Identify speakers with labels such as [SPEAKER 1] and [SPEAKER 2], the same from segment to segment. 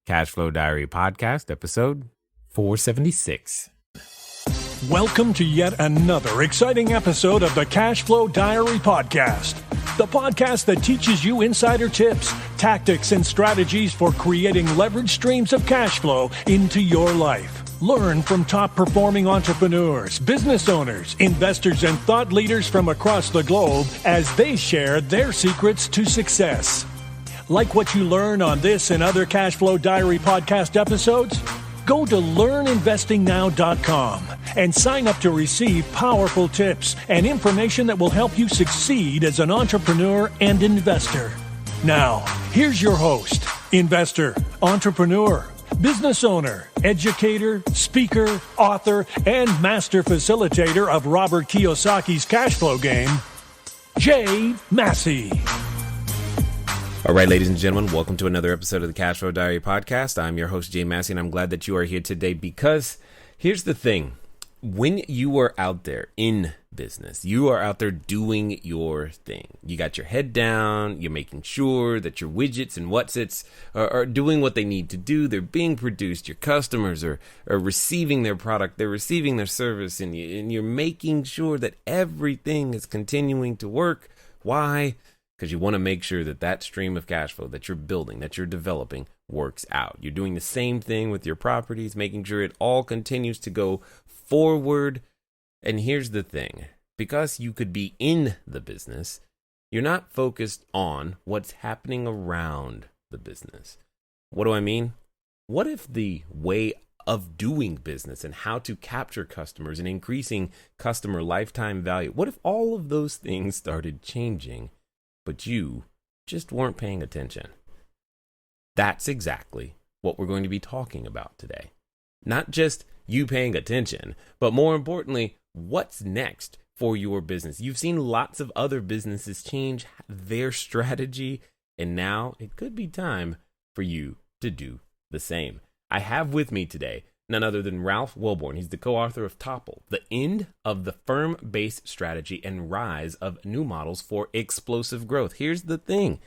[SPEAKER 1] Cash Flow Diary Podcast, episode 476.
[SPEAKER 2] Welcome to yet another exciting episode of the Cash Flow Diary Podcast, the podcast that teaches you insider tips, tactics, and strategies for creating leverage streams of cash flow into your life. Learn from top-performing entrepreneurs, business owners, investors, and thought leaders from across the globe as they share their secrets to success. Like what you learn on this and other Cash Flow Diary podcast episodes? Go to learninvestingnow.com and sign up to receive powerful tips and information that will help you succeed as an entrepreneur and investor. Now, here's your host, investor, entrepreneur, business owner, educator, speaker, author, and master facilitator of Robert Kiyosaki's cash flow game, Jay Massey.
[SPEAKER 1] All right, ladies and gentlemen, welcome to another episode of the Cash Flow Diary Podcast. I'm your host, Jay Massey, and I'm glad that you are here today because here's the thing. When you are out there in business, you are out there doing your thing. You got your head down. You're making sure that your widgets and whatsits are doing what they need to do. They're being produced. Your customers are receiving their product. They're receiving their service, and you're making sure that everything is continuing to work. Why? Because you want to make sure that that stream of cash flow that you're building, that you're developing, works out. You're doing the same thing with your properties, making sure it all continues to go forward. And here's the thing. Because you could be in the business, you're not focused on what's happening around the business. What do I mean? What if the way of doing business and how to capture customers and increasing customer lifetime value, what if all of those things started changing? But you just weren't paying attention? That's exactly what we're going to be talking about today. Not just you paying attention, but more importantly, what's next for your business. You've seen lots of other businesses change their strategy, and now it could be time for you to do the same. I have with me today none other than Ralph Welborn. He's the co-author of Topple, The End of the Firm-Based Strategy and Rise of New Models for Explosive Growth. Here's the thing.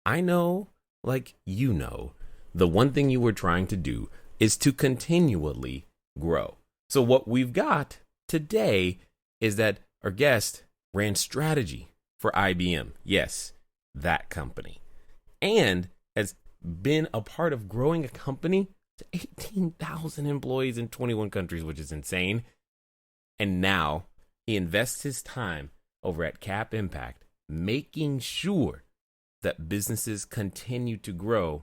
[SPEAKER 1] I know, like you know, the one thing you were trying to do is to continually grow. So what we've got today is that our guest ran strategy for IBM. Yes, that company. And has been a part of growing a company to 18,000 employees in 21 countries, which is insane. And now he invests his time over at CapImpact, making sure that businesses continue to grow,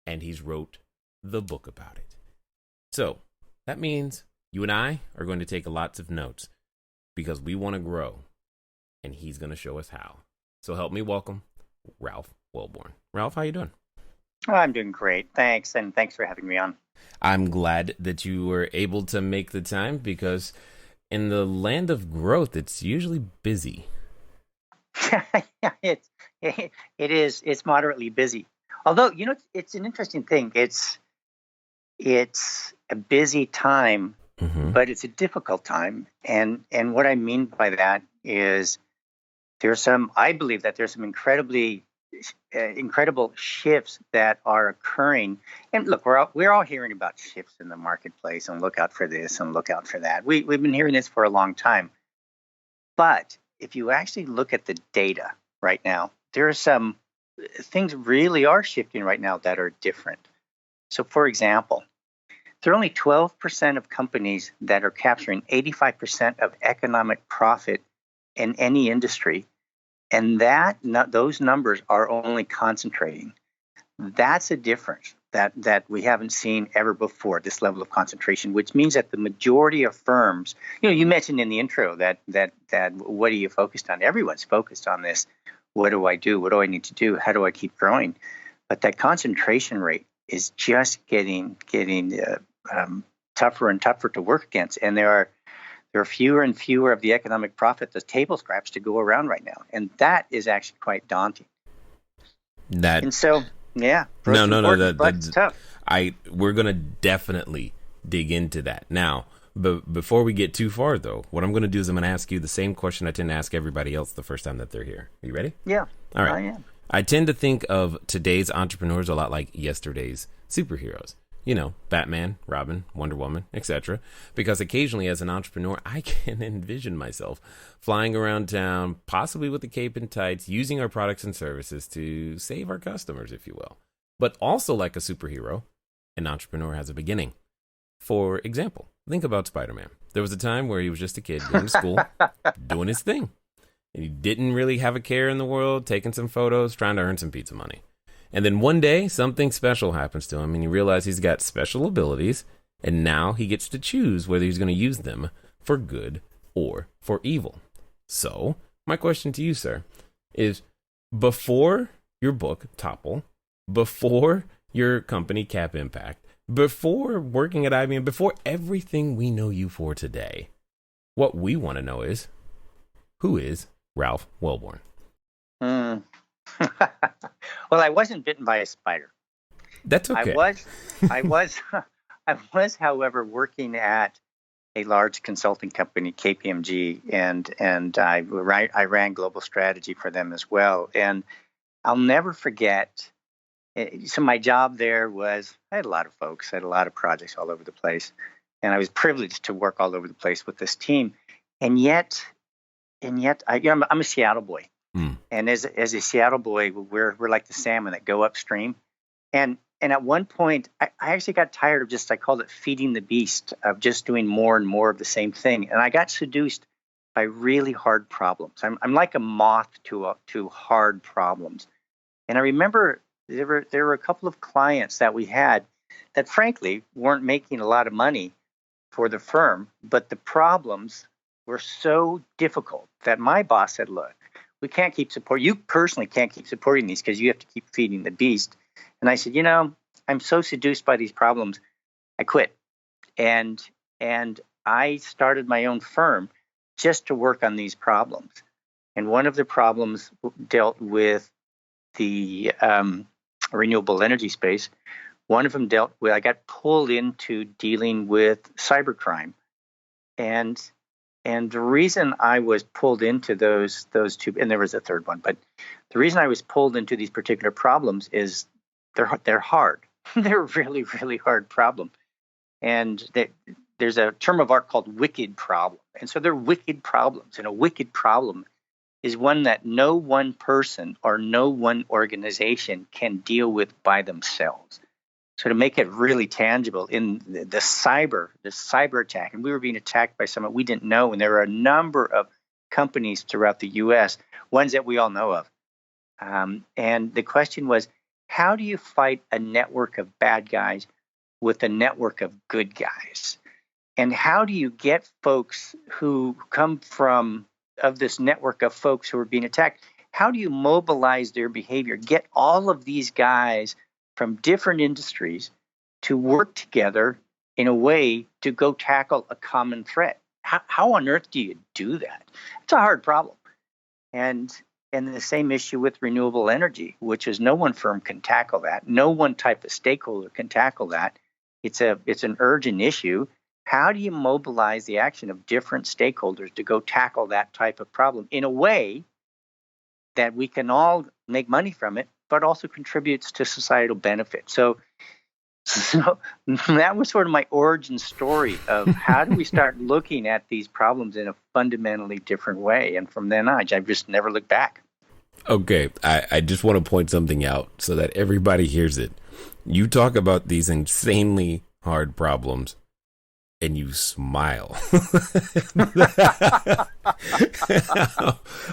[SPEAKER 1] and he's wrote the book about it. So that means you and I are going to take lots of notes because we want to grow, and he's going to show us how. So help me welcome Ralph Welborn. Ralph, how you doing?
[SPEAKER 3] Oh, I'm doing great. Thanks. And thanks for having me on.
[SPEAKER 1] I'm glad that you were able to make the time because in the land of growth, it's usually busy.
[SPEAKER 3] it is. It's moderately busy. Although, it's an interesting thing. It's a busy time, but it's a difficult time. And what I mean by that is I believe that there's some incredible shifts that are occurring. And look, we're all hearing about shifts in the marketplace and look out for this and look out for that. We've been hearing this for a long time. But if you actually look at the data right now, there are some things really are shifting right now that are different. So for example, there are only 12% of companies that are capturing 85% of economic profit in any industry. And those numbers are only concentrating. That's a difference that we haven't seen ever before, this level of concentration, which means that the majority of firms, you mentioned in the intro that what are you focused on? Everyone's focused on this. What do I do? What do I need to do? How do I keep growing? But that concentration rate is just getting tougher and tougher to work against. And there are fewer and fewer of the economic profit, the table scraps, to go around right now. And that is actually quite daunting. That's tough.
[SPEAKER 1] We're going to definitely dig into that. Now, but before we get too far, though, what I'm going to do is I'm going to ask you the same question I tend to ask everybody else the first time that they're here. Are you ready?
[SPEAKER 3] Yeah,
[SPEAKER 1] all right.
[SPEAKER 3] I am.
[SPEAKER 1] I tend to think of today's entrepreneurs a lot like yesterday's superheroes. You know, Batman, Robin, Wonder Woman, etc. Because occasionally as an entrepreneur, I can envision myself flying around town, possibly with a cape and tights, using our products and services to save our customers, if you will. But also like a superhero, an entrepreneur has a beginning. For example, think about Spider-Man. There was a time where he was just a kid going to school, doing his thing. And he didn't really have a care in the world, taking some photos, trying to earn some pizza money. And then one day, something special happens to him, and you realize he's got special abilities, and now he gets to choose whether he's going to use them for good or for evil. So, my question to you, sir, is before your book, Topple, before your company, CapImpact, before working at IBM, before everything we know you for today, what we want to know is, who is Ralph Welborn?
[SPEAKER 3] Well, I wasn't bitten by a spider.
[SPEAKER 1] That's okay.
[SPEAKER 3] I was, however, working at a large consulting company, KPMG, and I ran global strategy for them as well. And I'll never forget. So my job there was, I had a lot of folks, I had a lot of projects all over the place, and I was privileged to work all over the place with this team. And yet, I'm a Seattle boy. And as a Seattle boy, we're like the salmon that go upstream. And at one point, I actually got tired of I called it feeding the beast, of just doing more and more of the same thing. And I got seduced by really hard problems. I'm like a moth to hard problems. And I remember there were a couple of clients that we had that frankly weren't making a lot of money for the firm, but the problems were so difficult that my boss said, look, we can't keep supporting, you personally can't keep supporting these because you have to keep feeding the beast. And I said, I'm so seduced by these problems, I quit. And I started my own firm just to work on these problems. And one of the problems dealt with the renewable energy space. One of them dealt with, I got pulled into dealing with cybercrime. And the reason I was pulled into those two, and there was a third one, but the reason I was pulled into these particular problems is they're hard. They're really, really hard problem. And there's a term of art called wicked problem. And so they're wicked problems. And a wicked problem is one that no one person or no one organization can deal with by themselves. So to make it really tangible, in the cyber attack, and we were being attacked by someone we didn't know, and there were a number of companies throughout the U.S., ones that we all know of. And the question was, how do you fight a network of bad guys with a network of good guys? And how do you get folks who come from this network of folks who are being attacked? How do you mobilize their behavior, get all of these guys from different industries to work together in a way to go tackle a common threat? How on earth do you do that? It's a hard problem. And the same issue with renewable energy, which is no one firm can tackle that. No one type of stakeholder can tackle that. It's an urgent issue. How do you mobilize the action of different stakeholders to go tackle that type of problem in a way that we can all make money from it, but also contributes to societal benefit? So that was sort of my origin story of how do we start looking at these problems in a fundamentally different way. And from then on, I've just never looked back.
[SPEAKER 1] Okay, I just want to point something out so that everybody hears it. You talk about these insanely hard problems and you smile.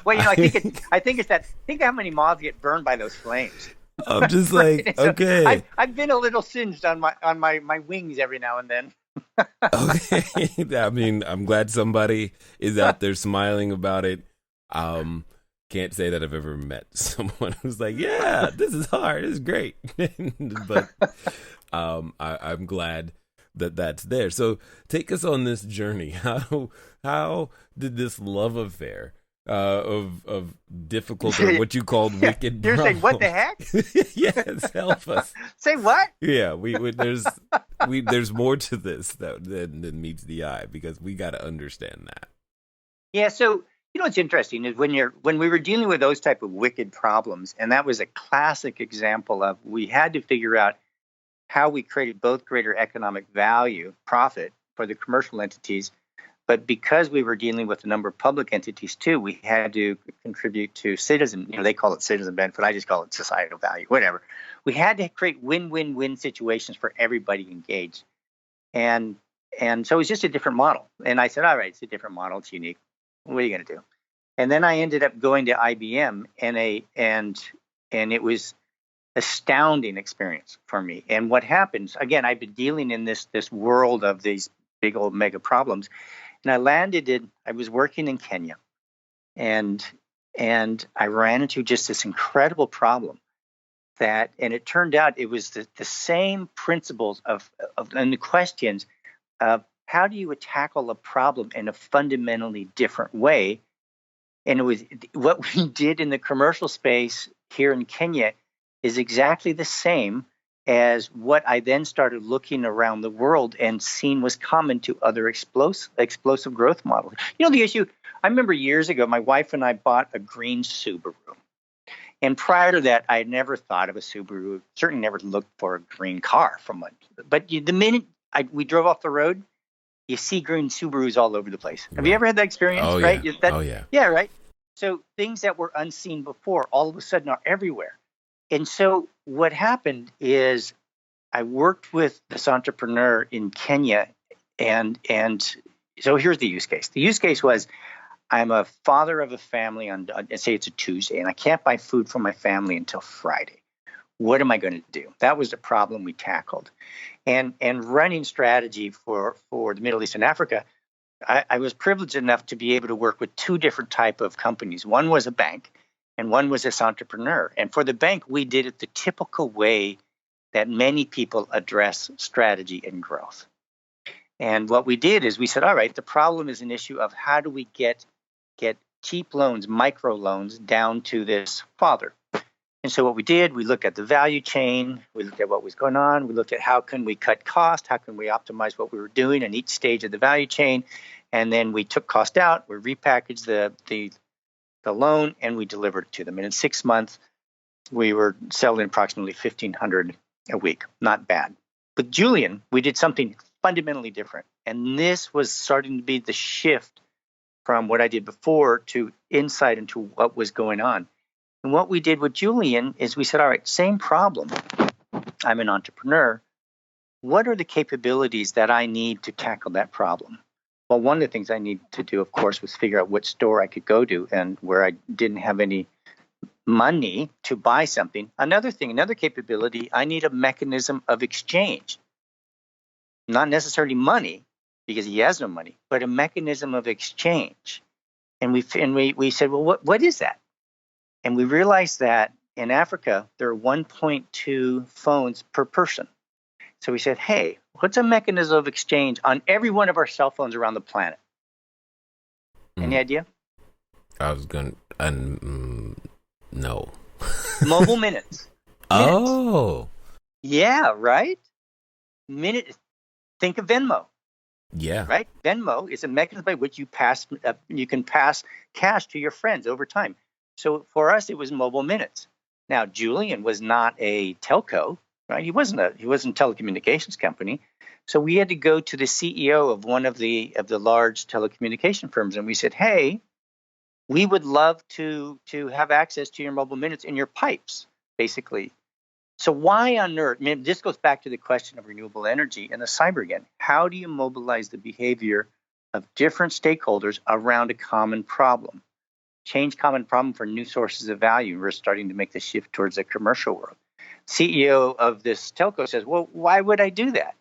[SPEAKER 3] Well, I think how many moths get burned by those flames.
[SPEAKER 1] I'm just like, okay.
[SPEAKER 3] I've been a little singed on my wings every now and then.
[SPEAKER 1] Okay. I mean, I'm glad somebody is out there smiling about it. Can't say that I've ever met someone who's like, yeah, this is hard. It's great. But I'm glad that that's there. So take us on this journey. How did this love affair of difficult, or what you called wicked
[SPEAKER 3] You're
[SPEAKER 1] problems.
[SPEAKER 3] saying, what the heck?
[SPEAKER 1] Yes, help us.
[SPEAKER 3] Say what?
[SPEAKER 1] Yeah, there's more to this than meets the eye, because we got to understand that.
[SPEAKER 3] Yeah, so You know what's interesting is when we were dealing with those type of wicked problems, and that was a classic example of we had to figure out how we created both greater economic value, profit for the commercial entities, but because we were dealing with a number of public entities too, we had to contribute to citizen, they call it citizen benefit, I just call it societal value, whatever. We had to create win-win-win situations for everybody engaged. And so it was just a different model. And I said, all right, it's a different model, it's unique. What are you going to do? And then I ended up going to IBM, and it was astounding experience for me. And what happens, again, I've been dealing in this world of these big old mega problems. And I was working in Kenya, and I ran into just this incredible problem and it turned out it was the same principles and the questions of how do you tackle a problem in a fundamentally different way. And it was what we did in the commercial space here in Kenya is exactly the same as what I then started looking around the world and seeing was common to other explosive growth models. The issue, I remember years ago, my wife and I bought a green Subaru. And prior to that, I had never thought of a Subaru, certainly never looked for a green car from one. But the minute we drove off the road, you see green Subarus all over the place. Have you ever had that experience?
[SPEAKER 1] Oh,
[SPEAKER 3] right?
[SPEAKER 1] Yeah. Oh, yeah.
[SPEAKER 3] Yeah, right. So things that were unseen before all of a sudden are everywhere. And so what happened is I worked with this entrepreneur in Kenya, and so here's the use case. The use case was I'm a father of a family on say it's a Tuesday, and I can't buy food for my family until Friday. What am I going to do? That was the problem we tackled. And running strategy for the Middle East and Africa, I was privileged enough to be able to work with two different type of companies. One was a bank, and one was this entrepreneur. And for the bank, we did it the typical way that many people address strategy and growth. And what we did is we said, all right, the problem is an issue of how do we get cheap loans, micro loans, down to this father. And so what we did, we looked at the value chain, we looked at what was going on, we looked at how can we cut cost, how can we optimize what we were doing in each stage of the value chain, and then we took cost out, we repackaged the loan, and we delivered it to them. And in 6 months, we were selling approximately $1,500 a week. Not bad. With Julian, we did something fundamentally different. And this was starting to be the shift from what I did before to insight into what was going on. And what we did with Julian is we said, all right, same problem. I'm an entrepreneur. What are the capabilities that I need to tackle that problem? Well, one of the things I needed to do, of course, was figure out what store I could go to and where I didn't have any money to buy something. Another capability, I need a mechanism of exchange. Not necessarily money, because he has no money, but a mechanism of exchange. And we said, well, what is that? And we realized that in Africa, there are 1.2 phones per person. So we said, hey, what's a mechanism of exchange on every one of our cell phones around the planet? Any idea?
[SPEAKER 1] I was going to, no.
[SPEAKER 3] Mobile minutes.
[SPEAKER 1] Oh.
[SPEAKER 3] Yeah, right? Minute. Think of Venmo.
[SPEAKER 1] Yeah.
[SPEAKER 3] Right? Venmo is a mechanism by which you can pass cash to your friends over time. So for us, it was mobile minutes. Now, Julian was not a telco, right? He wasn't a telecommunications company. So we had to go to the CEO of one of the large telecommunication firms, and we said, hey, we would love to have access to your mobile minutes in your pipes, basically. So why on earth? I mean, this goes back to the question of renewable energy and the cyber again. How do you mobilize the behavior of different stakeholders around a common problem? Change common problem for new sources of value. We're starting to make the shift towards the commercial world. CEO of this telco says, well, why would I do that?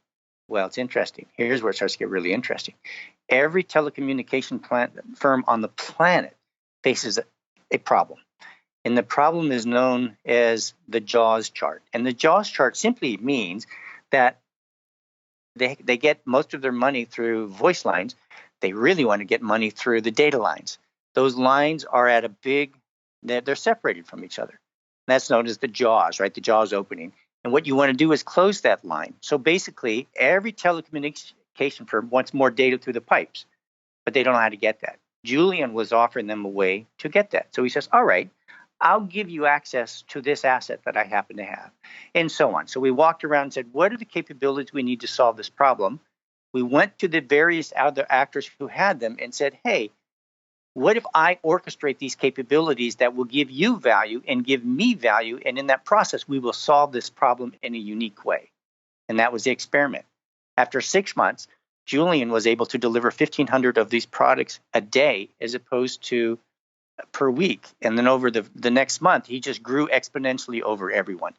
[SPEAKER 3] Well, it's interesting. Here's where it starts to get really interesting. Every telecommunication firm on the planet faces a problem. And the problem is known as the JAWS chart. And the JAWS chart simply means that they get most of their money through voice lines. They really want to get money through the data lines. Those lines are at they're separated from each other. That's known as the JAWS, right? The JAWS opening. And what you want to do is close that line. So basically, every telecommunication firm wants more data through the pipes, but they don't know how to get that. Julian was offering them a way to get that. So he says, all right, I'll give you access to this asset that I happen to have, and so on. So we walked around and said, what are the capabilities we need to solve this problem? We went to the various other actors who had them and said, hey, what if I orchestrate these capabilities that will give you value and give me value? And in that process, we will solve this problem in a unique way. And that was the experiment. After 6 months, Julian was able to deliver 1,500 of these products a day as opposed to per week. And then over the next month, he just grew exponentially over everyone.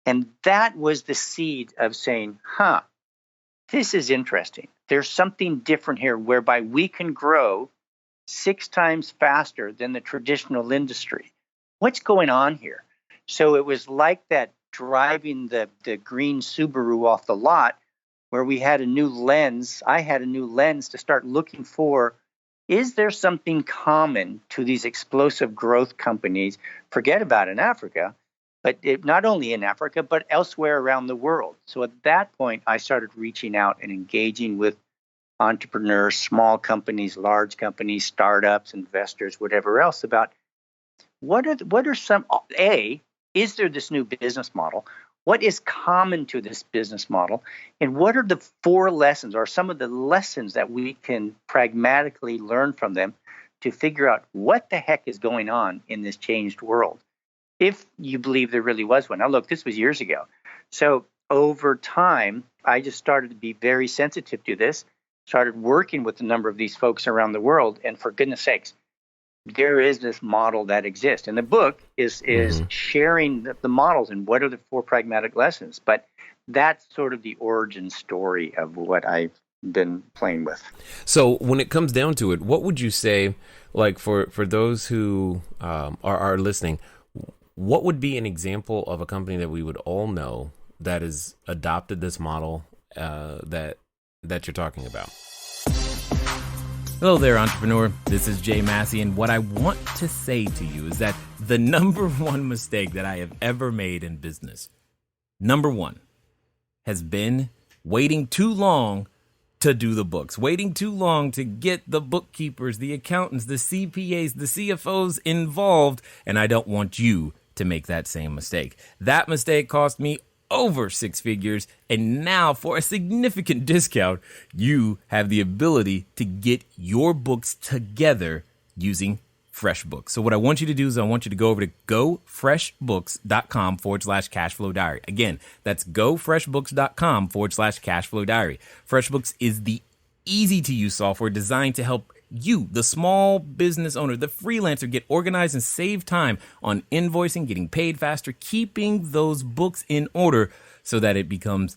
[SPEAKER 3] And that was the seed of saying, this is interesting. There's something different here whereby we can grow 6 times faster than the traditional industry. What's going on here? So it was like that driving the green Subaru off the lot, where we had a new lens. I had a new lens to start looking for, is there something common to these explosive growth companies? Forget about in Africa, but not only in Africa, but elsewhere around the world. So at that point, I started reaching out and engaging with entrepreneurs, small companies, large companies, startups, investors, whatever else, about what are some, is there this new business model? What is common to this business model? And what are the 4 lessons or some of the lessons that we can pragmatically learn from them to figure out what the heck is going on in this changed world? If you believe there really was one. Now, look, this was years ago. So over time, I just started to be very sensitive to this, started working with a number of these folks around the world. And for goodness sakes, there is this model that exists. And the book is sharing the models and what are the 4 pragmatic lessons. But that's sort of the origin story of what I've been playing with.
[SPEAKER 1] So when it comes down to it, what would you say, like for those who are listening, what would be an example of a company that we would all know that has adopted this model that you're talking about?
[SPEAKER 4] Hello there, entrepreneur. This is Jay Massey, and what I want to say to you is that the number one mistake that I have ever made in business, number one, has been waiting too long to do the books, waiting too long to get the bookkeepers, the accountants, the CPAs, the CFOs involved, and I don't want you to make that same mistake. That mistake cost me over 6 figures, and now for a significant discount, you have the ability to get your books together using FreshBooks. So what I want you to do is I want you to go over to gofreshbooks.com/cashflow diary. Again, that's gofreshbooks.com/cashflow diary. FreshBooks is the easy to use software designed to help you, the small business owner, the freelancer, get organized and save time on invoicing, getting paid faster, keeping those books in order so that it becomes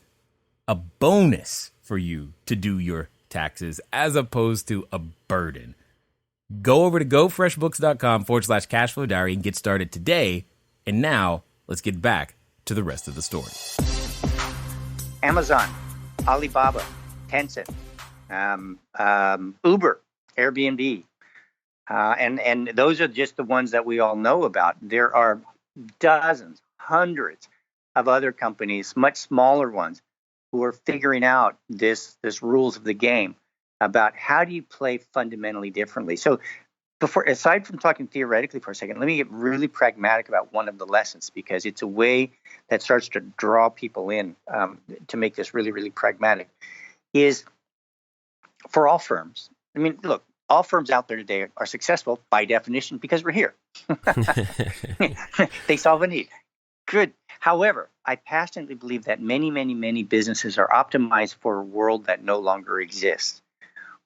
[SPEAKER 4] a bonus for you to do your taxes as opposed to a burden. Go over to gofreshbooks.com/cashflow diary and get started today. And now let's get back to the rest of the story.
[SPEAKER 3] Amazon, Alibaba, Tencent, Uber, Airbnb, and those are just the ones that we all know about. There are dozens, hundreds of other companies, much smaller ones, who are figuring out this rules of the game about how do you play fundamentally differently. So aside from talking theoretically for a second, let me get really pragmatic about one of the lessons, because it's a way that starts to draw people in to make this really, really pragmatic, is for all firms. I mean, look, all firms out there today are successful by definition because we're here. They solve a need. Good. However, I passionately believe that many, many, many businesses are optimized for a world that no longer exists.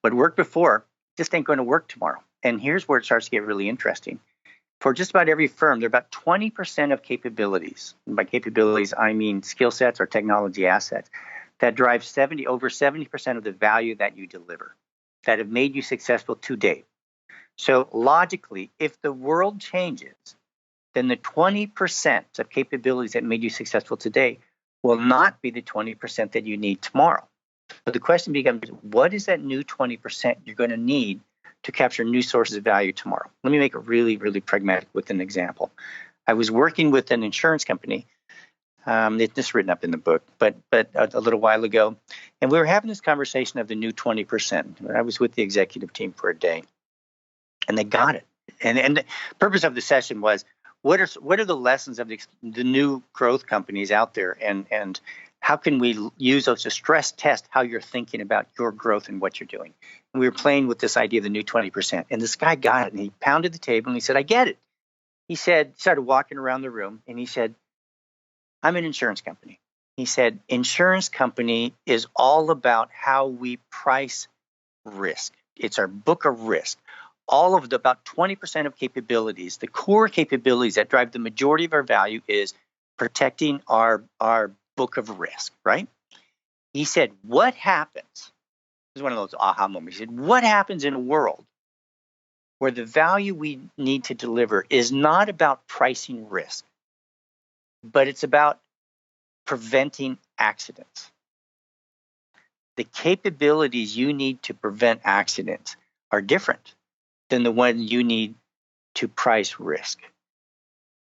[SPEAKER 3] What worked before just ain't going to work tomorrow. And here's where it starts to get really interesting. For just about every firm, there are about 20% of capabilities. And by capabilities, I mean skill sets or technology assets that drive over 70% of the value that you deliver, that have made you successful to date. So logically, if the world changes, then the 20% of capabilities that made you successful today will not be the 20% that you need tomorrow. So the question becomes, what is that new 20% you're going to need to capture new sources of value tomorrow? Let me make it really, really pragmatic with an example. I was working with an insurance company. It's just written up in the book, but a little while ago. And we were having this conversation of the new 20%. I was with the executive team for a day. And they got it. And the purpose of the session was, what are the lessons of the new growth companies out there, and how can we use those to stress test how you're thinking about your growth and what you're doing? And we were playing with this idea of the new 20%. And this guy got it, and he pounded the table, and he said, I get it. He said, started walking around the room, and he said, I'm an insurance company. He said, insurance company is all about how we price risk. It's our book of risk. All of the about 20% of capabilities, the core capabilities that drive the majority of our value is protecting our book of risk, right? He said, what happens? This is one of those aha moments. He said, what happens in a world where the value we need to deliver is not about pricing risk, but it's about preventing accidents? The capabilities you need to prevent accidents are different than the one you need to price risk.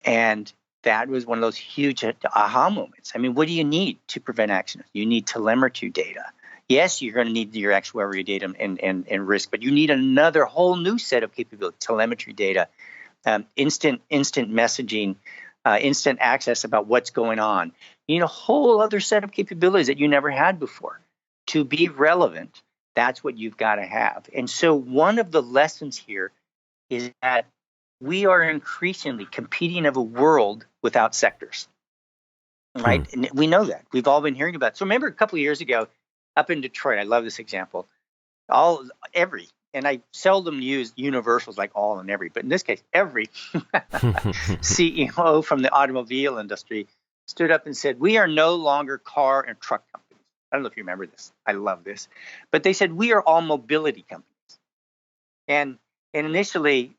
[SPEAKER 3] And that was one of those huge aha moments. I mean, what do you need to prevent accidents? You need telemetry data. Yes, you're going to need your actuarial data and risk, but you need another whole new set of capabilities: telemetry data, instant messaging, instant access about what's going on. You need a whole other set of capabilities that you never had before. To be relevant, that's what you've got to have. And so one of the lessons here is that we are increasingly competing in a world without sectors, right? And we know that. We've all been hearing about it. So remember a couple of years ago up in Detroit, I love this example, and I seldom use universals like all and every, but in this case, every CEO from the automobile industry stood up and said, we are no longer car and truck companies. I don't know if you remember this. I love this. But they said, we are all mobility companies. And initially,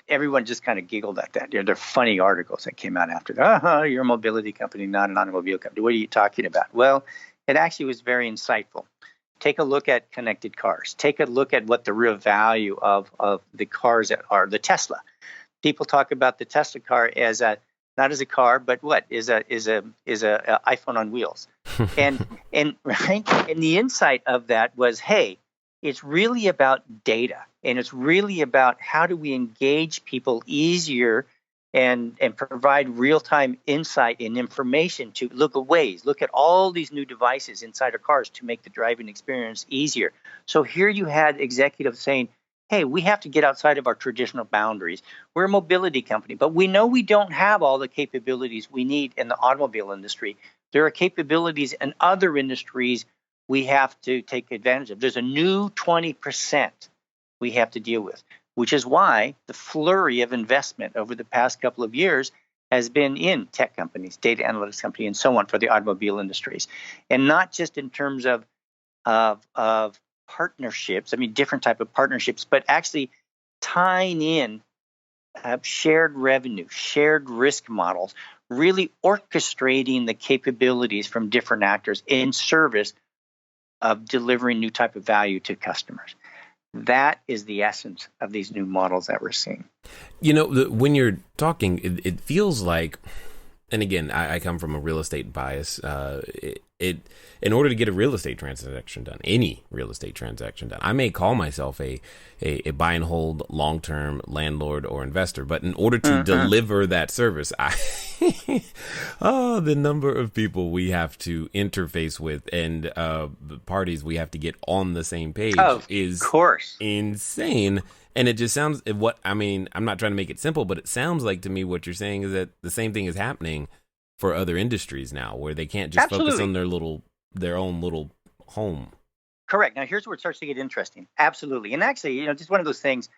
[SPEAKER 3] everyone just kind of giggled at that. They're funny articles that came out after that. You're a mobility company, not an automobile company. What are you talking about? Well, it actually was very insightful. Take a look at connected cars. Take a look at what the real value of the cars that are. The Tesla. People talk about the Tesla car as not as a car, but what is a iPhone on wheels. And right. And the insight of that was, hey, it's really about data, and it's really about how do we engage people easier and provide real-time insight and information to look at all these new devices inside our cars to make the driving experience easier. So here you had executives saying, hey, we have to get outside of our traditional boundaries. We're a mobility company, but we know we don't have all the capabilities we need in the automobile industry. There are capabilities in other industries we have to take advantage of. There's a new 20% we have to deal with, which is why the flurry of investment over the past couple of years has been in tech companies, data analytics companies, and so on for the automobile industries. And not just in terms of partnerships, I mean, different type of partnerships, but actually tying in shared revenue, shared risk models, really orchestrating the capabilities from different actors in service of delivering new type of value to customers. That is the essence of these new models that we're seeing.
[SPEAKER 1] You know, when you're talking, it feels like, and again, I come from a real estate bias. In order to get a real estate transaction done, any real estate transaction done, I may call myself a buy and hold long-term landlord or investor, but in order to deliver that service, the number of people we have to interface with and the parties we have to get on the same page is insane. And it just sounds, I'm not trying to make it simple, but it sounds like to me what you're saying is that the same thing is happening for other industries now, where they can't just focus on their own little home.
[SPEAKER 3] Correct. Now, here's where it starts to get interesting. Absolutely. And actually, just one of those things,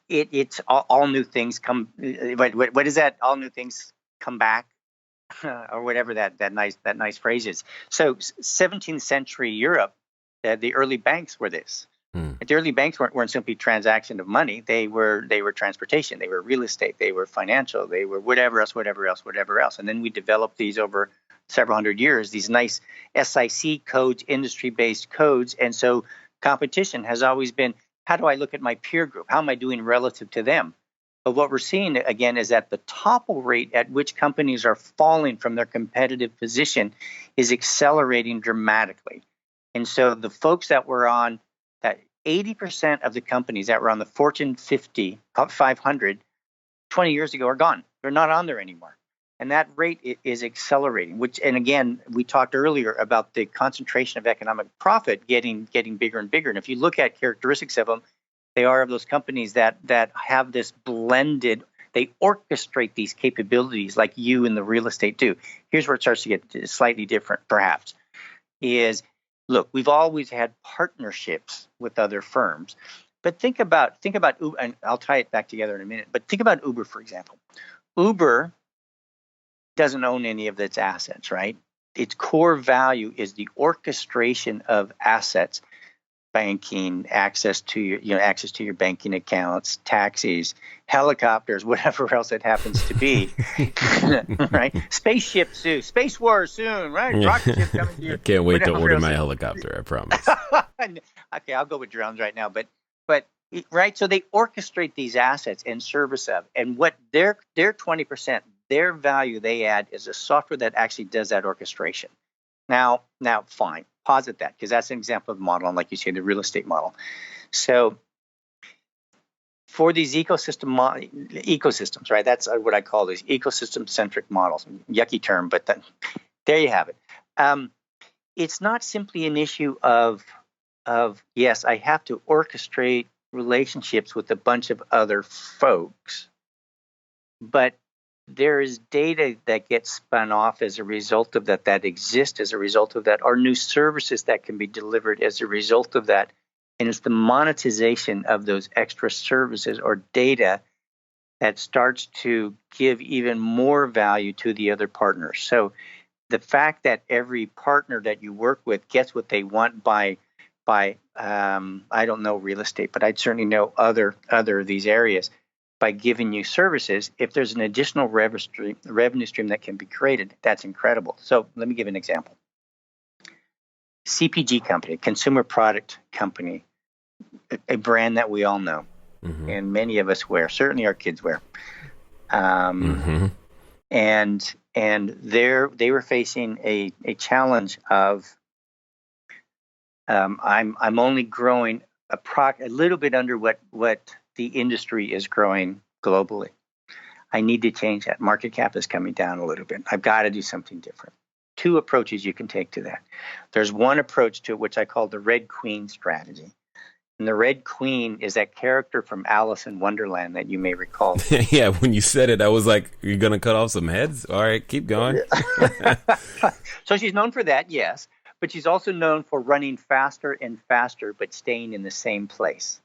[SPEAKER 3] it's all new things come. What is that? All new things come back, or whatever that nice phrase is. So 17th century Europe, the early banks were this. The early banks weren't simply transaction of money. They were transportation. They were real estate. They were financial. They were whatever else. And then we developed these over several hundred years, these nice SIC codes, industry-based codes. And so competition has always been, how do I look at my peer group? How am I doing relative to them? But what we're seeing, again, is that the topple rate at which companies are falling from their competitive position is accelerating dramatically. And so the folks that were on that 80% of the companies that were on the Fortune 500 20 years ago are gone. They're not on there anymore. And that rate is accelerating, and again, we talked earlier about the concentration of economic profit getting bigger and bigger. And if you look at characteristics of them, they are of those companies that have this blended, they orchestrate these capabilities like you in the real estate do. Here's where it starts to get slightly different, perhaps, is, look, we've always had partnerships with other firms. But think about Uber, and I'll tie it back together in a minute, but think about Uber, for example. Uber doesn't own any of its assets, right? Its core value is the orchestration of assets, banking, access to your banking accounts, taxis, helicopters, whatever else it happens to be, right? Spaceships soon, space war soon, right? Rocket ship coming to you.
[SPEAKER 1] I can't wait to order my helicopter, I promise.
[SPEAKER 3] Okay, I'll go with drones right now, but right. So they orchestrate these assets and service of, and what their 20%. Their value they add is a software that actually does that orchestration. Now, fine, posit that, because that's an example of the model, and like you say, the real estate model. So for these ecosystems, right? That's what I call these ecosystem-centric models. Yucky term, but there you have it. It's not simply an issue of yes, I have to orchestrate relationships with a bunch of other folks, but there is data that gets spun off as a result of that exists as a result of that, or new services that can be delivered as a result of that. And it's the monetization of those extra services or data that starts to give even more value to the other partners. So the fact that every partner that you work with gets what they want by I don't know real estate, but I'd certainly know other of these areas, by giving you services, if there's an additional revenue stream that can be created, that's incredible. So let me give an example. CPG company, consumer product company, a brand that we all know, and many of us wear, certainly our kids wear. And they were facing a challenge of I'm only growing a little bit under what the industry is growing globally. I need to change that. Market cap is coming down a little bit. I've got to do something different. Two approaches you can take to that. There's one approach to it, which I call the Red Queen strategy. And the Red Queen is that character from Alice in Wonderland that you may recall.
[SPEAKER 1] Yeah, when you said it, I was like, you're going to cut off some heads? All right, keep going.
[SPEAKER 3] So she's known for that, yes. But she's also known for running faster and faster, but staying in the same place.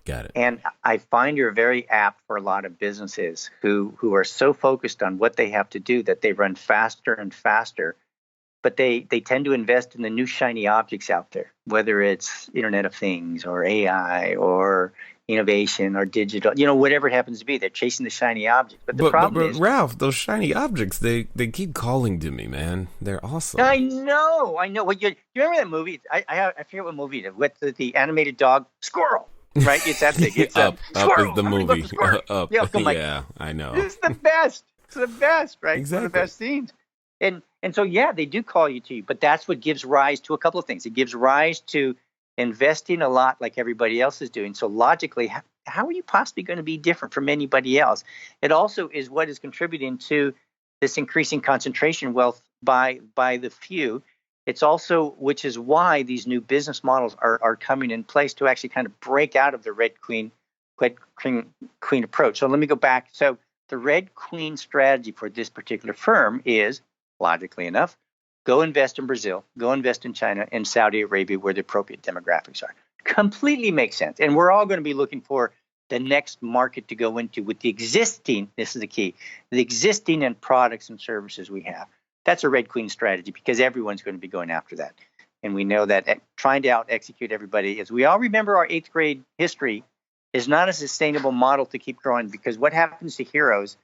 [SPEAKER 1] Got it.
[SPEAKER 3] And I find you're very apt for a lot of businesses who are so focused on what they have to do that they run faster and faster, but they tend to invest in the new shiny objects out there, whether it's Internet of Things or AI or innovation or digital, whatever it happens to be. They're chasing the shiny objects. But the problem is,
[SPEAKER 1] Ralph, those shiny objects, they keep calling to me, man. They're awesome.
[SPEAKER 3] I know. Well, you remember that movie? I forget what movie it is, with the animated dog, Squirrel. Right, it's that thing. It's
[SPEAKER 1] Up is the movie. Up.
[SPEAKER 3] Yeah,
[SPEAKER 1] I know.
[SPEAKER 3] It's the best. It's the best, right?
[SPEAKER 1] Exactly.
[SPEAKER 3] One of the best scenes. And so, yeah, they do call you to you, but that's what gives rise to a couple of things. It gives rise to investing a lot like everybody else is doing. So logically, how are you possibly going to be different from anybody else? It also is what is contributing to this increasing concentration wealth by the few. It's also, which is why these new business models are coming in place to actually kind of break out of the Red Queen approach. So let me go back. So the Red Queen strategy for this particular firm is, logically enough, go invest in Brazil, go invest in China and Saudi Arabia where the appropriate demographics are. Completely makes sense. And we're all going to be looking for the next market to go into with the existing, this is the key, the existing and products and services we have. That's a Red Queen strategy because everyone's going to be going after that. And we know that trying to out-execute everybody, as we all remember our 8th grade history, is not a sustainable model to keep growing, because what happens to heroes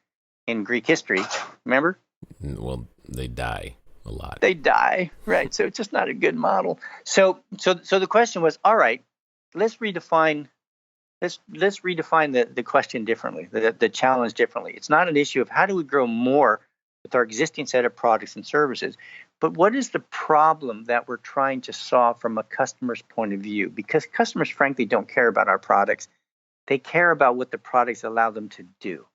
[SPEAKER 3] in Greek history, remember?
[SPEAKER 1] Well, they die a lot.
[SPEAKER 3] They die, right? So it's just not a good model. So the question was, all right, let's redefine the question differently, the challenge differently. It's not an issue of how do we grow more with our existing set of products and services. But what is the problem that we're trying to solve from a customer's point of view? Because customers, frankly, don't care about our products. They care about what the products allow them to do.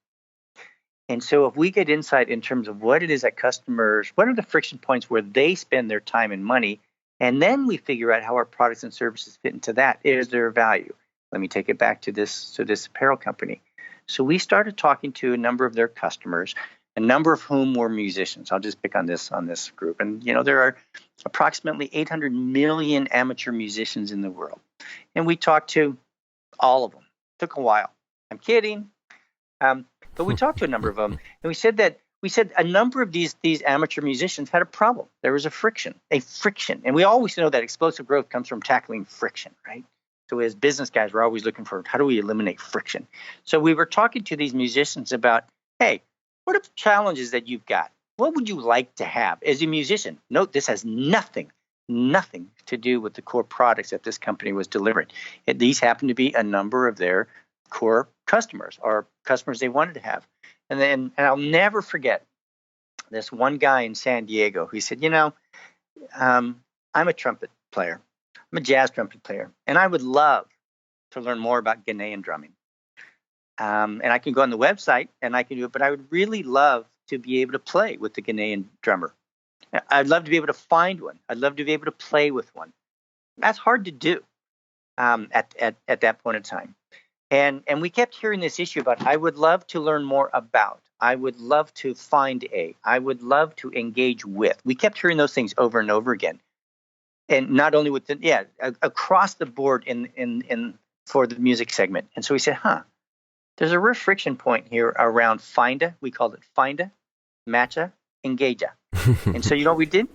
[SPEAKER 3] And so if we get insight in terms of what it is that customers, what are the friction points where they spend their time and money, and then we figure out how our products and services fit into that, is there value? Let me take it back to this apparel company. So we started talking to a number of their customers, a number of whom were musicians. I'll just pick on this group. And, there are approximately 800 million amateur musicians in the world. And we talked to all of them. Took a while. I'm kidding. But we talked to a number of them. And we said a number of these amateur musicians had a problem. There was a friction. And we always know that explosive growth comes from tackling friction, right? So as business guys, we're always looking for, how do we eliminate friction? So we were talking to these musicians about, hey, what are the challenges that you've got? What would you like to have as a musician? Note, this has nothing to do with the core products that this company was delivering. These happen to be a number of their core customers or customers they wanted to have. And I'll never forget this one guy in San Diego who said, I'm a trumpet player. I'm a jazz trumpet player, and I would love to learn more about Ghanaian drumming. And I can go on the website and I can do it, but I would really love to be able to play with the Ghanaian drummer. I'd love to be able to find one. I'd love to be able to play with one. That's hard to do at that point in time. And we kept hearing this issue about, I would love to learn more about. I would love to find I would love to engage with. We kept hearing those things over and over again. And not only with across the board in for the music segment. And so we said, there's a real friction point here around finda. We called it finda, matcha, engager. And so you know what we did?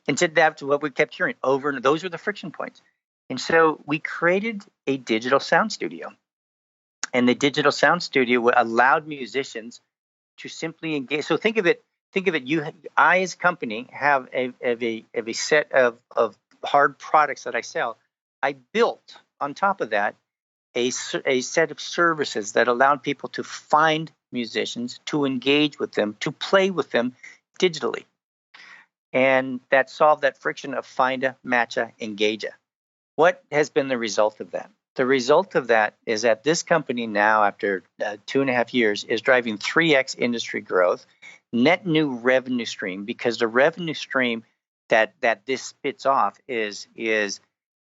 [SPEAKER 3] Instead, that's what we kept hearing over, and those are the friction points. And so we created a digital sound studio. And the digital sound studio allowed musicians to simply engage. So think of it. I as a company have a set of hard products that I sell. I built on top of that a set of services that allowed people to find musicians, to engage with them, to play with them digitally. And that solved that friction of finda, matcha, engager. What has been the result of that? The result of that is that this company now, after 2.5 years, is driving 3x industry growth, net new revenue stream, because the revenue stream that this spits off is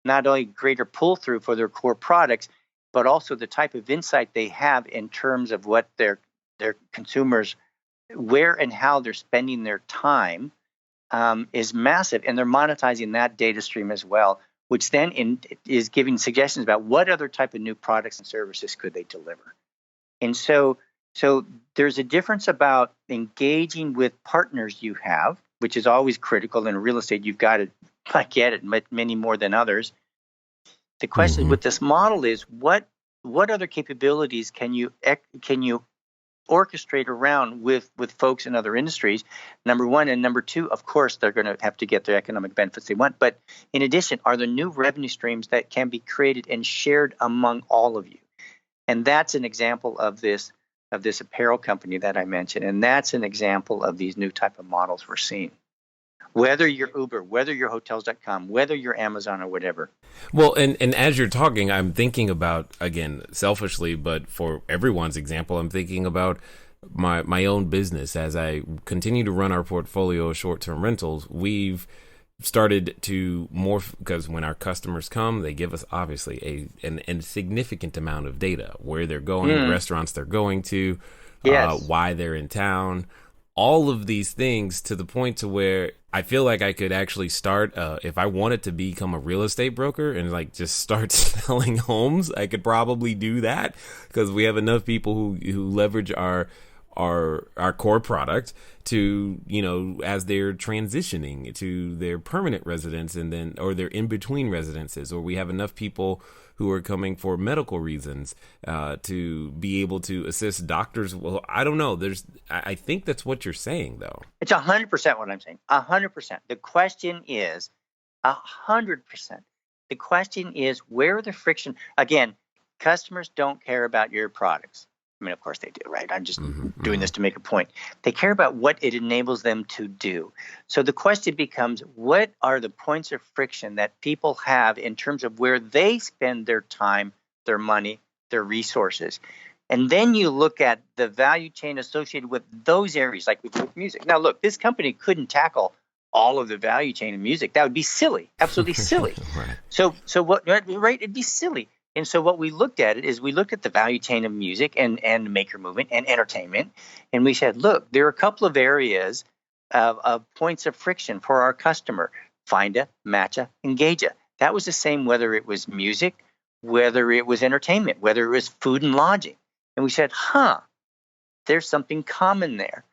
[SPEAKER 3] not only greater pull through for their core products, but also the type of insight they have in terms of what their consumers, where and how they're spending their time, is massive, and they're monetizing that data stream as well, which then is giving suggestions about what other type of new products and services could they deliver. And so there's a difference about engaging with partners you have, which is always critical in real estate. You've got to, I get it, many more than others. The question with this model is what other capabilities can you orchestrate around with folks in other industries, number one, and number two, of course, they're going to have to get the economic benefits they want. But in addition, are there new revenue streams that can be created and shared among all of you? And that's an example of this apparel company that I mentioned. And that's an example of these new type of models we're seeing. Whether you're Uber, whether you're Hotels.com, whether you're Amazon or whatever.
[SPEAKER 1] Well, and as you're talking, I'm thinking about, again, selfishly, but for everyone's example, I'm thinking about my own business. As I continue to run our portfolio of short-term rentals, we've started to morph, because when our customers come, they give us obviously a significant amount of data, where they're going, restaurants they're going to, why they're in town, all of these things, to the point to where I feel like I could actually start, if I wanted to become a real estate broker and like just start selling homes, I could probably do that, because we have enough people who leverage our core product to, as they're transitioning to their permanent residence, and then, or they're in between residences, or we have enough people who are coming for medical reasons to be able to assist doctors. Well, I don't know. I think that's what you're saying, though.
[SPEAKER 3] It's 100% what I'm saying. 100%. The question is 100%. The question is, where are the friction? Again, customers don't care about your products. I mean, of course they do, right? I'm just doing this to make a point. They care about what it enables them to do. So the question becomes, what are the points of friction that people have in terms of where they spend their time, their money, their resources? And then you look at the value chain associated with those areas, like with music. Now, look, this company couldn't tackle all of the value chain in music. That would be silly, absolutely silly.
[SPEAKER 1] Right.
[SPEAKER 3] So what? Right? It'd be silly. And so what we looked at we looked at the value chain of music and maker movement and entertainment, and we said, look, there are a couple of areas of points of friction for our customer: find-a, match-a, engage-a. That was the same whether it was music, whether it was entertainment, whether it was food and lodging. And we said, there's something common there.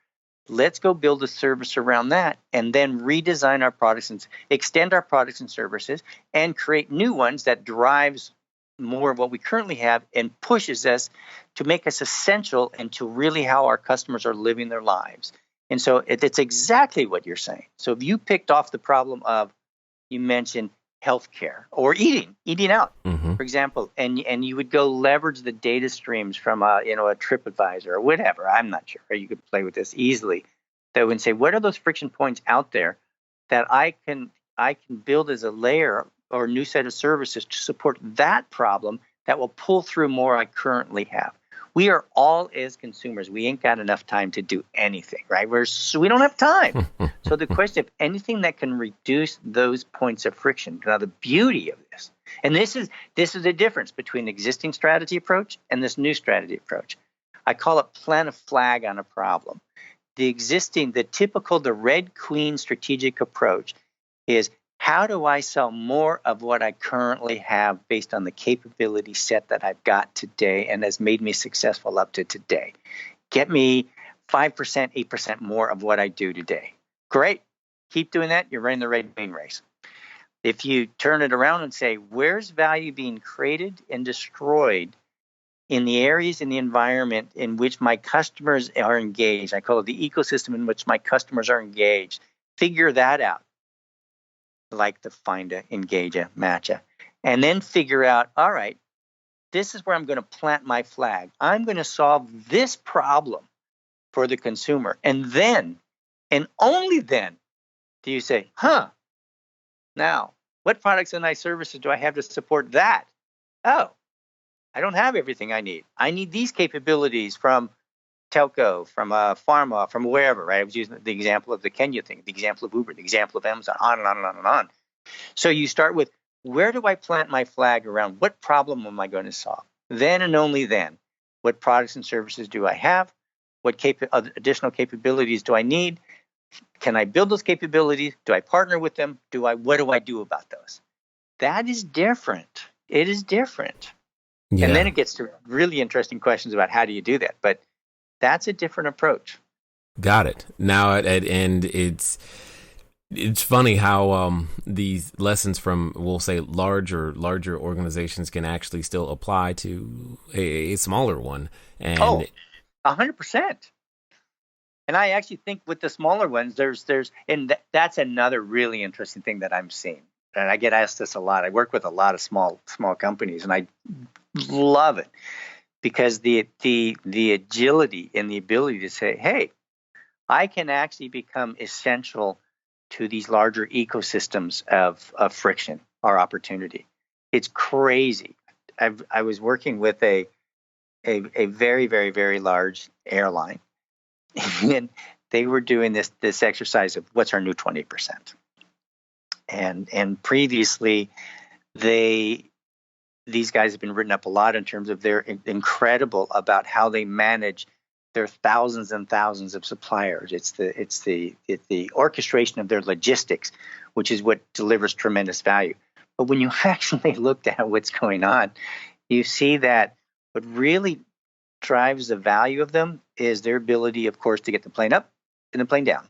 [SPEAKER 3] Let's go build a service around that and then redesign our products and extend our products and services and create new ones that drives more of what we currently have and pushes us to make us essential into really how our customers are living their lives. And so it's exactly what you're saying. So if you picked off the problem of, you mentioned healthcare or eating out, for example, and you would go leverage the data streams from a TripAdvisor or whatever. I'm not sure. Or you could play with this easily. That would say, what are those friction points out there that I can build as a layer or a new set of services to support that problem that will pull through more I currently have. We are all, as consumers, we ain't got enough time to do anything, right? We don't have time. So the question of anything that can reduce those points of friction. Now, the beauty of this, and this is the difference between the existing strategy approach and this new strategy approach. I call it plant a flag on a problem. The Red Queen strategic approach is, how do I sell more of what I currently have based on the capability set that I've got today and has made me successful up to today? Get me 5%, 8% more of what I do today. Great. Keep doing that. You're running the Red Queen race. If you turn it around and say, where's value being created and destroyed in the areas in the environment in which my customers are engaged? I call it the ecosystem in which my customers are engaged. Figure that out. Like the find-a, engage-a, match-a. And then figure out, all right, this is where I'm going to plant my flag. I'm going to solve this problem for the consumer. And then, and only then, do you say, now, what products and services do I have to support that? Oh, I don't have everything I need. I need these capabilities from telco, from pharma, from wherever, right? I was using the example of the Kenya thing, the example of Uber, the example of Amazon, on and on and on and on. So you start with, where do I plant my flag around? What problem am I going to solve? Then and only then, what products and services do I have? What additional capabilities do I need? Can I build those capabilities? Do I partner with them? What do I do about those? That is different. It is different. Yeah. And then it gets to really interesting questions about how do you do that? But that's a different approach.
[SPEAKER 1] Got it. Now, and it's funny how these lessons from, we'll say, larger organizations can actually still apply to a smaller one. And
[SPEAKER 3] 100%. And I actually think with the smaller ones, that's another really interesting thing that I'm seeing. And I get asked this a lot. I work with a lot of small companies, and I love it. Because the agility and the ability to say, hey, I can actually become essential to these larger ecosystems of friction or opportunity. It's crazy. I was working with a very, very, very large airline, and they were doing this exercise of what's our new 20%. And previously, these guys have been written up a lot in terms of they're incredible about how they manage their thousands and thousands of suppliers. It's the orchestration of their logistics, which is what delivers tremendous value. But when you actually looked at what's going on, you see that what really drives the value of them is their ability, of course, to get the plane up and the plane down,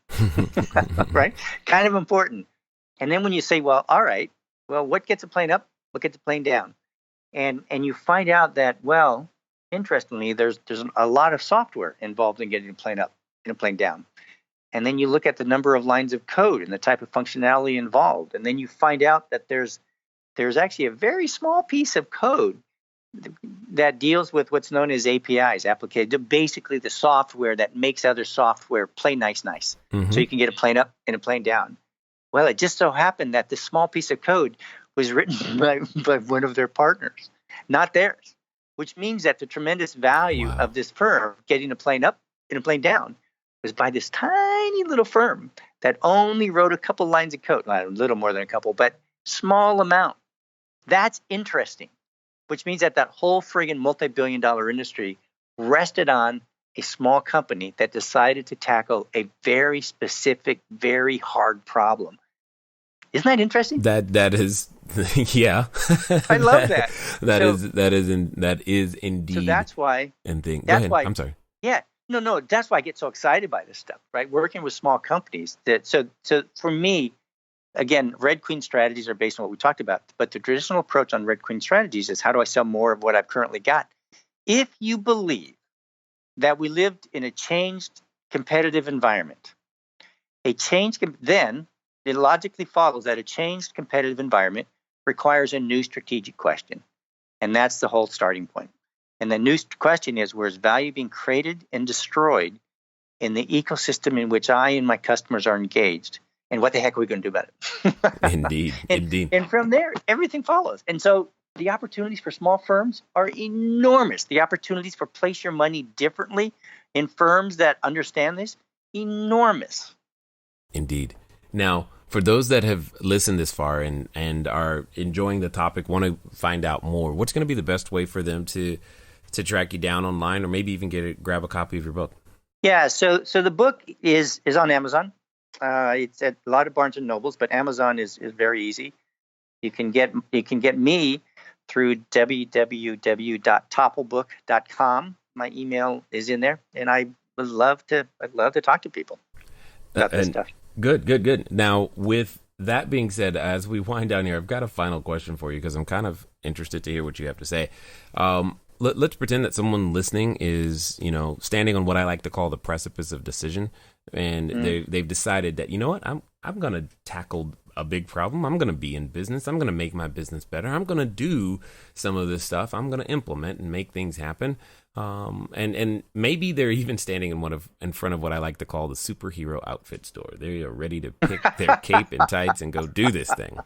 [SPEAKER 3] right? Kind of important. And then when you say, well, all right, well, what gets a plane up? What gets a plane down? And you find out that, well, interestingly, there's a lot of software involved in getting a plane up and a plane down. And then you look at the number of lines of code and the type of functionality involved. And then you find out that there's actually a very small piece of code that deals with what's known as APIs, basically the software that makes other software play nice. So you can get a plane up and a plane down. Well, it just so happened that this small piece of code was written by one of their partners, not theirs, which means that the tremendous value of this firm getting a plane up and a plane down was by this tiny little firm that only wrote a couple lines of code, a little more than a couple, but small amount. That's interesting, which means that whole friggin' multi-billion-dollar industry rested on a small company that decided to tackle a very specific, very hard problem. Isn't that interesting?
[SPEAKER 1] That is, yeah.
[SPEAKER 3] I love that.
[SPEAKER 1] That is indeed.
[SPEAKER 3] So that's why.
[SPEAKER 1] And thing.
[SPEAKER 3] That's
[SPEAKER 1] Go ahead.
[SPEAKER 3] why.
[SPEAKER 1] I'm sorry.
[SPEAKER 3] Yeah. No. That's why I get so excited by this stuff, right? Working with small companies. So for me, again, Red Queen strategies are based on what we talked about. But the traditional approach on Red Queen strategies is, how do I sell more of what I've currently got? If you believe that we lived in a changed competitive environment, then it logically follows that a changed competitive environment requires a new strategic question. And that's the whole starting point. And the new question is, where is value being created and destroyed in the ecosystem in which I and my customers are engaged? And what the heck are we going to do about it?
[SPEAKER 1] Indeed.
[SPEAKER 3] And from there, everything follows. And so the opportunities for small firms are enormous. The opportunities for place your money differently in firms that understand this, enormous.
[SPEAKER 1] Indeed. Now, for those that have listened this far and are enjoying the topic, want to find out more, what's going to be the best way for them to track you down online, or maybe even grab a copy of your book?
[SPEAKER 3] Yeah, so the book is on Amazon. It's at a lot of Barnes and Nobles, but Amazon is very easy. You can get me through www.topplebook.com. My email is in there, and I'd love to talk to people about this stuff.
[SPEAKER 1] Good. Now, with that being said, as we wind down here, I've got a final question for you, because I'm kind of interested to hear what you have to say. Let's pretend that someone listening is, standing on what I like to call the precipice of decision, and they've decided that, I'm going to tackle a big problem. I'm going to be in business. I'm going to make my business better. I'm going to do some of this stuff. I'm going to implement and make things happen. And maybe they're even standing in front of what I like to call the superhero outfit store. They are ready to pick their cape and tights and go do this thing.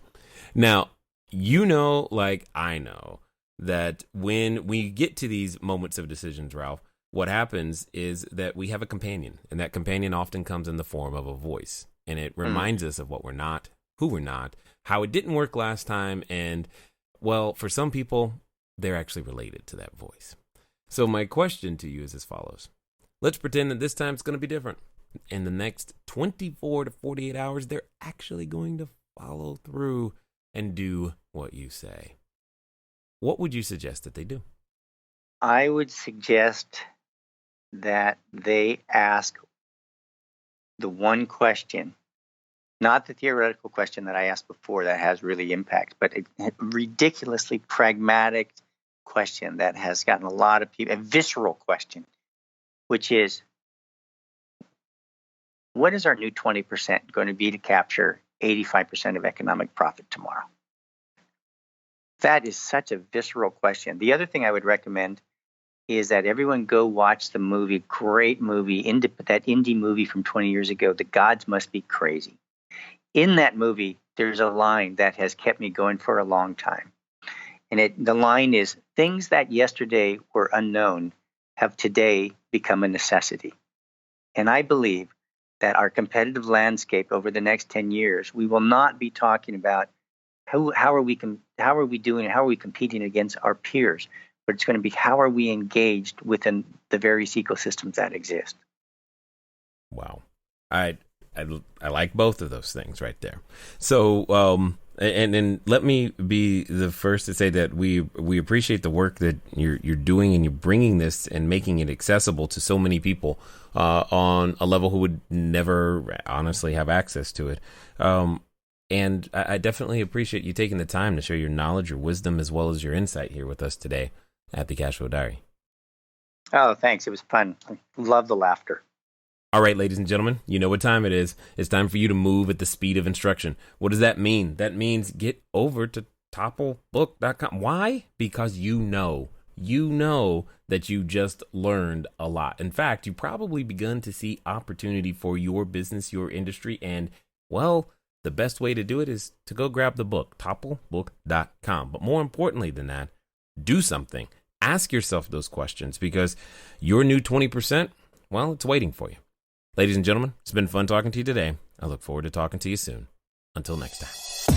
[SPEAKER 1] Now, like I know, that when we get to these moments of decisions, Ralph, what happens is that we have a companion, and that companion often comes in the form of a voice, and it reminds us of what we're not, who we're not, how it didn't work last time, and, well, for some people, they're actually related to that voice. So my question to you is as follows. Let's pretend that this time it's going to be different. In the next 24 to 48 hours, they're actually going to follow through and do what you say. What would you suggest that they do?
[SPEAKER 3] I would suggest that they ask the one question, not the theoretical question that I asked before that has really impact, but a ridiculously pragmatic question that has gotten a lot of people, a visceral question, which is, what is our new 20% going to be to capture 85% of economic profit tomorrow? That is such a visceral question. The other thing I would recommend is that everyone go watch the movie, great movie, that indie movie from 20 years ago, The Gods Must Be Crazy. In that movie, there's a line that has kept me going for a long time. And the line is, things that yesterday were unknown have today become a necessity. And I believe that our competitive landscape over the next 10 years, we will not be talking about how are we doing, how are we competing against our peers, but it's going to be how are we engaged within the various ecosystems that exist.
[SPEAKER 1] Wow. I like both of those things right there. So, and let me be the first to say that we appreciate the work that you're doing, and you're bringing this and making it accessible to so many people on a level who would never honestly have access to it. And I definitely appreciate you taking the time to share your knowledge, your wisdom, as well as your insight here with us today at the Cashflow Diary.
[SPEAKER 3] Oh, thanks. It was fun. I love the laughter.
[SPEAKER 1] All right, ladies and gentlemen, you know what time it is. It's time for you to move at the speed of instruction. What does that mean? That means get over to ToppleBook.com. Why? Because you know you know that you just learned a lot. In fact, you probably begun to see opportunity for your business, your industry, and, well, the best way to do it is to go grab the book, topplebook.com. But more importantly than that, do something. Ask yourself those questions, because your new 20%, well, it's waiting for you. Ladies and gentlemen, it's been fun talking to you today. I look forward to talking to you soon. Until next time.